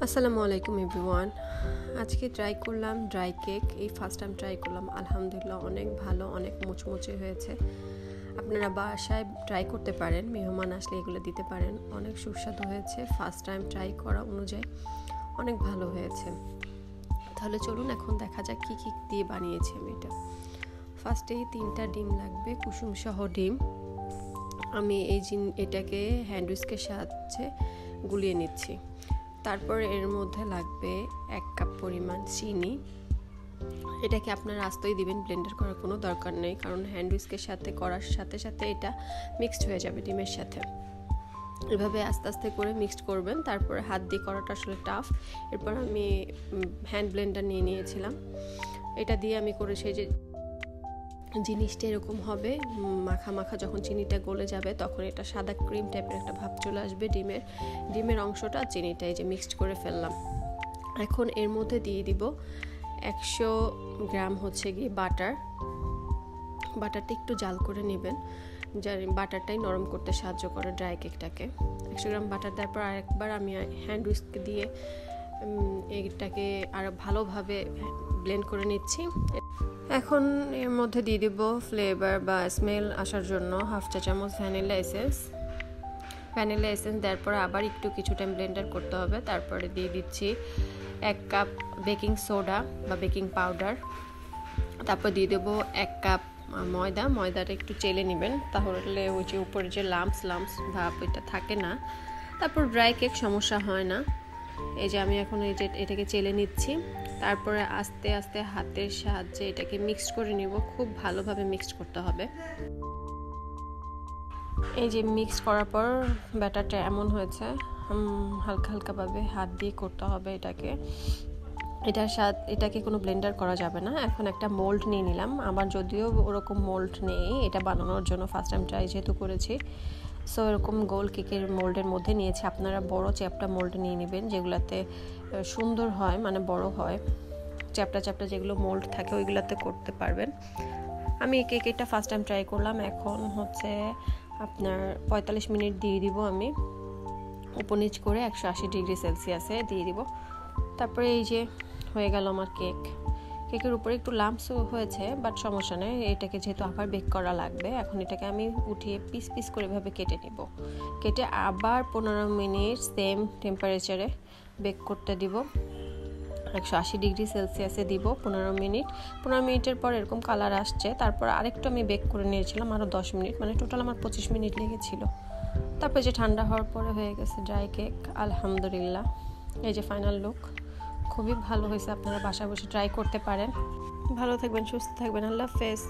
আসসালামু আলাইকুম এভরিওয়ান। আজকে ট্রাই করলাম ড্রাই কেক। এই ফার্স্ট টাইম ট্রাই করলাম, আলহামদুলিল্লাহ অনেক ভালো, অনেক মুচমুচে হয়েছে। আপনারা বাসায় ট্রাই করতে পারেন, মেহমান আসলে এগুলো দিতে পারেন। অনেক সুস্বাদু হয়েছে, ফার্স্ট টাইম ট্রাই করা অনুযায়ী অনেক ভালো হয়েছে। তাহলে চলুন এখন দেখা যাক কী কী দিয়ে বানিয়েছি আমি এটা। ফার্স্টেই 3টা ডিম লাগবে, কুসুম সহ ডিম। আমি এটাকে হ্যান্ড উইস্কের সাহায্যে গুলিয়ে নিচ্ছি। তারপর এর মধ্যে লাগবে 1 কাপ পরিমাণ চিনি। এটাকে আপনারা আস্তই দিবেন, ব্লেন্ডার করার কোনো দরকার নেই, কারণ হ্যান্ড উইস্কের সাথে করার সাথে সাথে এটা মিক্সড হয়ে যাবে ডিমের সাথে। এভাবে আস্তে আস্তে করে মিক্সড করবেন। তারপরে হাত দিয়ে করাটা আসলে টাফ। এরপর আমি হ্যান্ড ব্লেন্ডার নিয়ে নিয়েছিলাম। এটা দিয়ে আমি করে সেই যে জিনিসটা এরকম হবে, মাখা মাখা যখন চিনিটা গলে যাবে তখন এটা সাদা ক্রিম টাইপের একটা ভাব চলে আসবে ডিমের অংশটা চিনিটা এই যে মিক্সড করে ফেললাম। এখন এর মধ্যে দিয়ে দিব 100 গ্রাম হচ্ছে গিয়ে বাটারটা একটু জাল করে নেবেন, যার বাটারটাই নরম করতে সাহায্য করে ড্রাই কেকটাকে। 100 গ্রাম বাটার দেওয়ার পর আরেকবার আমি হ্যান্ড উইস্ক দিয়ে এটাকে আরও ভালোভাবে ব্লেন্ড করে নিচ্ছি। এখন এর মধ্যে দিয়ে দিব ফ্লেভার বা স্মেল আসার জন্য 1/2 চা চামচ ভ্যানিলা এসেন্স দেওয়ার পর আবার কিছু টাইম ব্লেন্ডার করতে হবে। তারপরে দিয়ে দিচ্ছি 1 কাপ বেকিং সোডা বা বেকিং পাউডার। তারপর দিয়ে দেবো 1 কাপ ময়দাটা একটু চেলে নেবেন, তাহলে ওই যে উপরে যে লাম্পস ভাব ওইটা থাকে না। তারপর ড্রাই কেক সমস্যা হয় না। এই যে আমি এখন এই যে এটাকে চেলে নিচ্ছি। তারপরে আস্তে আস্তে হাতের সাহায্যে এটাকে মিক্সড করে নিব, খুব ভালোভাবে মিক্সড করতে হবে। এই যে মিক্স করার পর ব্যাটারটা এমন হয়েছে, হালকা হালকাভাবে হাত দিয়ে করতে হবে এটাকে কোনো ব্লেন্ডার করা যাবে না। এখন একটা মোল্ড নিয়ে নিলাম, আমার যদিও ওরকম মোল্ড নেই এটা বানানোর জন্য, ফার্স্ট টাইম ট্রাই যেহেতু করেছি। সো এরকম গোল কেকের মোল্ডের মধ্যে নিয়েছি। আপনারা বড় চ্যাপটা মোল্ড নিয়ে নেবেন, যেগুলোতে সুন্দর হয়, মানে বড় হয়। চ্যাপটা যেগুলো মোল্ড থাকে ওইগুলোতে করতে পারবেন। আমি এই কেকটা ফার্স্ট টাইম ট্রাই করলাম। এখন হচ্ছে আপনার 45 মিনিট দিয়ে দিব আমি, উপর নিচ করে 180 ডিগ্রি সেলসিয়াসে দিয়ে দিব। তারপরে এই যে হয়ে গেল আমার কেকের উপরে একটু লাম্পস হয়েছে, বাট সমস্যা নেই, এটাকে যেহেতু আবার বেক করা লাগবে। এখন এটাকে আমি উঠিয়ে পিস করে এভাবে কেটে আবার 15 মিনিট সেম টেম্পারেচারে বেক করতে দিব। 180 ডিগ্রি সেলসিয়াসে দিব 15 মিনিটের পর এরকম কালার আসছে। তারপর আরেকটু আমি বেক করে নিয়েছিলাম আরও 10 মিনিট, মানে টোটাল আমার 25 মিনিট লেগেছিল। তারপর যে ঠান্ডা হওয়ার পরে হয়ে গেছে ড্রাই কেক, আলহামদুলিল্লাহ। এই যে ফাইনাল লুক, খুবই ভালো হয়েছে। আপনারা বাসায় বসে ট্রাই করতে পারেন। ভালো থাকবেন, সুস্থ থাকবেন, আল্লাহ হাফেজ।